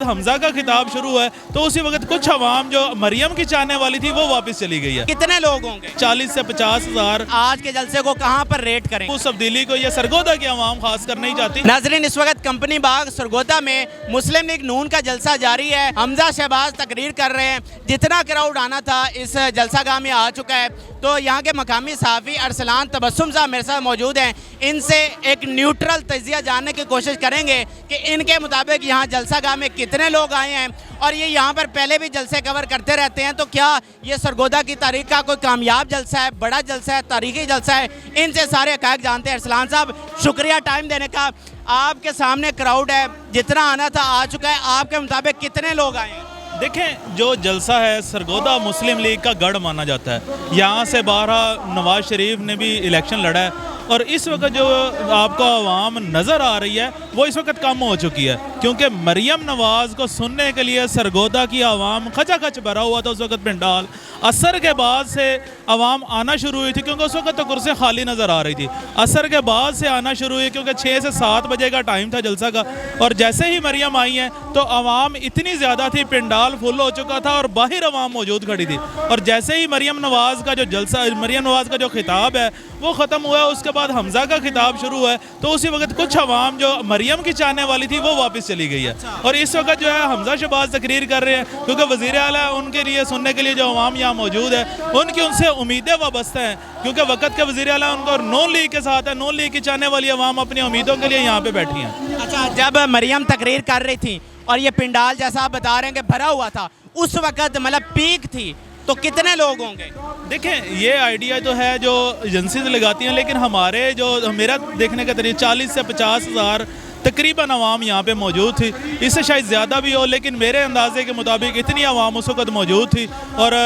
हमजा का खिताब शुरू है तो उसी वक्त कुछ अवाम जो मरियम की चाहने वाली थी वो वापस चली गई है। कितने लोग होंगे? 40 से 50 हज़ार। आज के जलसे को कहां पर रेट करें? उस तब्दीली को ये सरगोदा की अवाम खास कर नहीं चाहती। नाजरीन, इस वक्त कंपनी बाग सरगोदा में मुस्लिम लीग नून का जलसा जारी है। हमजा शहबाज तकरीर कर रहे हैं। जितना क्राउड आना था इस जलसागाह में आ चुका है। तो यहाँ के मकामी सहाफ़ी अरसलान तबस्सुम साहब मेरे साथ मौजूद हैं। इनसे एक न्यूट्रल तजिया जानने की कोशिश करेंगे कि इनके मुताबिक यहाँ जलसागाह में कितने लोग आए हैं और ये यहाँ पर पहले भी जलसे कवर करते रहते हैं। तो क्या ये सरगोदा की तारीख का कोई कामयाब जलसा है, बड़ा जलसा है, तारीखी जलसा है? इनसे सारे हक़ाइक़ जानते हैं। अरसलान साहब, शुक्रिया टाइम देने का। आपके सामने क्राउड है, जितना आना था आ चुका है। आपके मुताबिक कितने लोग आए हैं? देखें, जो जलसा है सरगोदा मुस्लिम लीग का गढ़ माना जाता है। यहाँ से 12 नवाज शरीफ ने भी इलेक्शन लड़ा है और इस वक्त जो आपको आवाम नज़र आ रही है वो इस वक्त कम हो चुकी है, क्योंकि मरियम नवाज़ को सुनने के लिए सरगोदा की आवाम खचाखच भरा हुआ था। उस वक्त पिंडाल असर के बाद से आवाम आना शुरू हुई थी, क्योंकि उस वक्त तो कुर्सी खाली नज़र आ रही थी। असर के बाद से आना शुरू हुई, क्योंकि 6 से 7 बजे का टाइम था जलसा का। और जैसे ही मरियम आई हैं तो आवाम इतनी ज़्यादा थी, पिंडाल फुल हो चुका था और बाहर आवाम मौजूद खड़ी थी। और जैसे ही मरियम नवाज़ का जो जलसा, मरियम नवाज़ का जो खिताब है वो ख़त्म हुआ है, उसके बाद हमजा का खिताब शुरू है। तो उसी वक्त कुछ अवाम जो मरियम की चाहने वाली थी वो वापस चली गई है। और इस वक्त जो है हमजा शहबाज तकरीर कर रहे हैं, क्योंकि वज़ीर आला उनके लिए सुनने के लिए जो अवाम यहाँ मौजूद है उनकी उनसे उम्मीदें वाबस्ता हैं, क्योंकि वक्त के वज़ीर आला उनको नून लीग के साथ है। नून लीग की चाहने वाली अवाम अपनी उम्मीदों के लिए यहाँ पे बैठी हैं। अच्छा, जब मरियम तकरीर कर रही थी और ये पिंडाल जैसा आप बता रहे हैं कि भरा हुआ था, उस वक्त मतलब पीक थी, तो कितने लोग होंगे? देखें, ये आइडिया तो है जो एजेंसीज लगाती हैं, लेकिन हमारे जो मेरा देखने का तरीका 40 से 50 हज़ार तकरीबन आवाम यहाँ पे मौजूद थी। इससे शायद ज़्यादा भी हो, लेकिन मेरे अंदाजे के मुताबिक इतनी आवाम उस वक्त मौजूद थी। और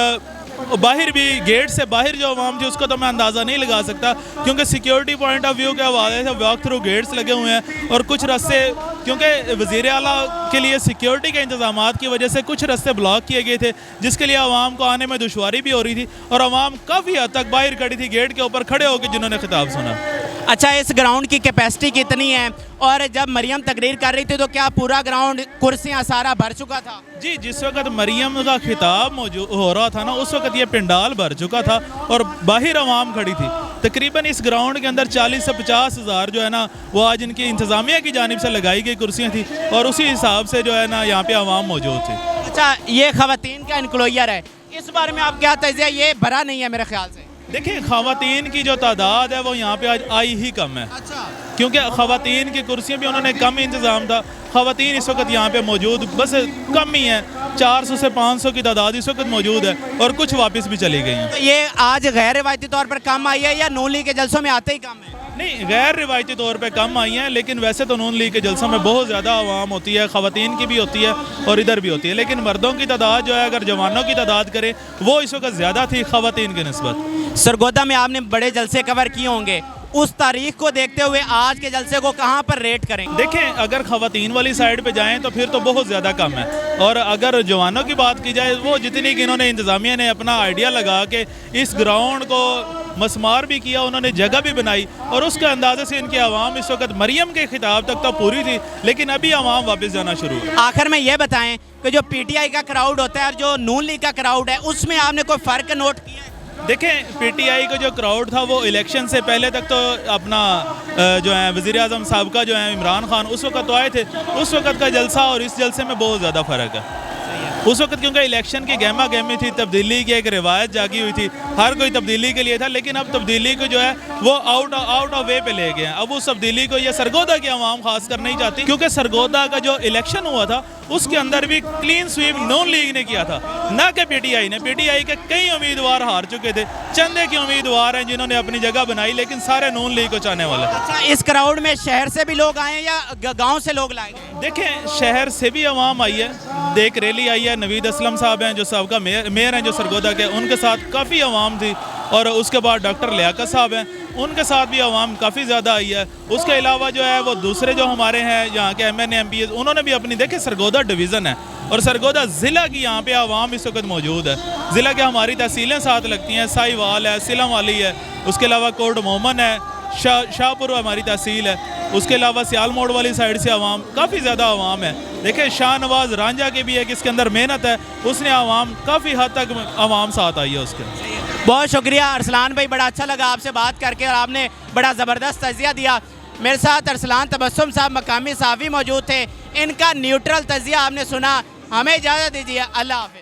बाहर भी गेट से बाहर जो आवाम थी उसका तो मैं अंदाज़ा नहीं लगा सकता, क्योंकि सिक्योरिटी पॉइंट ऑफ व्यू के हवाले से वॉक थ्रू गेट्स लगे हुए हैं और कुछ रास्ते, क्योंकि वज़ीर आला के लिए सिक्योरिटी के इंतजाम की वजह से कुछ रास्ते ब्लॉक किए गए थे, जिसके लिए आवाम को आने में दुश्वारी भी हो रही थी। और आवाम काफ़ी हद तक बाहर खड़ी थी गेट के ऊपर खड़े होकर, जिन्होंने खिताब सुना। अच्छा, इस ग्राउंड की कैपेसिटी कितनी है? और जब मरियम तकरीर कर रही थी तो क्या पूरा ग्राउंड कुर्सियां सारा भर चुका था? जी, जिस वक्त मरियम का खिताब मौजूद हो रहा था ना, उस वक्त ये पिंडाल भर चुका था और बाहर आवाम खड़ी थी। तकरीबन इस ग्राउंड के अंदर 40 से 50 हज़ार जो है ना वो आज इनकी इंतज़ामिया की जानिब से लगाई गई कुर्सियाँ थी और उसी हिसाब से जो है ना यहाँ पे आवाम मौजूद थी। अच्छा, ये ख़वातीन का इंक्लोजर है, इस बारे में आप क्या तजिया? ये भरा नहीं है मेरे ख्याल से। देखिए, ख़वातीन की जो तादाद है वो यहाँ पे आज आई ही कम है। अच्छा, क्योंकि ख़वातीन की कुर्सियाँ भी उन्होंने कम इंतज़ाम था। ख़वातीन इस वक्त यहाँ पे मौजूद बस कम ही है, 400 से 500 की तादाद इस वक्त मौजूद है और कुछ वापस भी चली गई हैं। तो ये आज गैर रिवायती तौर पर कम आई है या नून लीग के जलसों में आते ही कम है? नहीं, गैर रिवायती तौर पे कम आई हैं, लेकिन वैसे तो नून लीग के जलसों में बहुत ज़्यादा आवाम होती है, ख़वातीन की भी होती है और इधर भी होती है। लेकिन मर्दों की तादाद जो है, अगर जवानों की तादाद करें, वो इस वक्त ज़्यादा थी ख़वातीन की निस्बत। सरगोदा में आपने बड़े जलसे कवर किए होंगे, उस तारीख को देखते हुए आज के जलसे को कहाँ पर रेट करें? देखें, अगर ख़वातीन वाली साइड पे जाएं तो फिर तो बहुत ज़्यादा कम है, और अगर जवानों की बात की जाए वो जितनी कि इन्होंने इंतज़ामिया ने अपना आइडिया लगा के इस ग्राउंड को मसमार भी किया, उन्होंने जगह भी बनाई और उसके अंदाजे से इनकी आवाम इस वक्त मरियम के खिताब तक तो पूरी थी, लेकिन अभी आवाम वापस जाना शुरू हुई। आखिर में ये बताएं कि जो PTI का क्राउड होता है और जो नून लीग का क्राउड है, उसमें आपने कोई फ़र्क नोट किया है? देखें, PTI का जो क्राउड था वो इलेक्शन से पहले तक तो अपना जो है वज़ीर आज़म साहब का जो है इमरान खान उस वक्त तो आए थे। उस वक्त का जलसा और इस जलसे में बहुत ज़्यादा फ़र्क है। उस वक्त क्योंकि इलेक्शन की गहमा गहमी थी, तब्दीली की एक रिवायत जागी हुई थी, हर कोई तब्दीली के लिए था, लेकिन अब तब्दीली को जो है वो आउट ऑफ वे पे ले गए हैं। अब उस तब्दीली को ये सरगोदा की आवाम खास कर नहीं चाहती, क्योंकि सरगोदा का जो इलेक्शन हुआ था उसके अंदर भी क्लीन स्वीप नून लीग ने किया था, ना कि PTI ने। PTI के कई उम्मीदवार हार चुके थे, चंदे के उम्मीदवार हैं जिन्होंने अपनी जगह बनाई, लेकिन सारे नून लीग को चाहने वाले। अच्छा, इस क्राउड में शहर से भी लोग आए या गाँव से लोग लाए? देखें, शहर से भी आवाम आई है, एक रैली आई है। नवीद असलम साहब हैं जो साहब मेयर हैं जो सरगोदा के, उनके साथ काफ़ी आवाम थी। और उसके बाद डॉक्टर लियाकत साहब हैं, उनके साथ भी आवाम काफ़ी ज़्यादा आई है। उसके अलावा जो है वो दूसरे जो हमारे हैं यहाँ के MNA MPs, उन्होंने भी अपनी, देखिए सरगोदा डिवीज़न है और सरगोदा ज़िला की यहाँ पे आवाम इस वक्त मौजूद है। ज़िला के हमारी तहसीलें साथ लगती हैं, साहिवाल है, सिलम वाली है, उसके अलावा कोट मोमन है, शाहपुर हमारी तहसील है। उसके अलावा सियाल मोड़ वाली साइड से आवाम, काफ़ी ज़्यादा आवाम है। देखिए शाहनवाज रांझा की भी है कि इसके अंदर मेहनत है, उसने आवाम काफ़ी हद तक आवाम साथ आई है उसके। बहुत शुक्रिया अरसलान भाई, बड़ा अच्छा लगा आपसे बात करके और आपने बड़ा ज़बरदस्त तजिया दिया। मेरे साथ अरसलान तबस्सुम साहब मकामी सहाफ़ी मौजूद थे, इनका न्यूट्रल तजिया आपने सुना। हमें इजाज़त दीजिए, अल्लाह हाफ़िज़।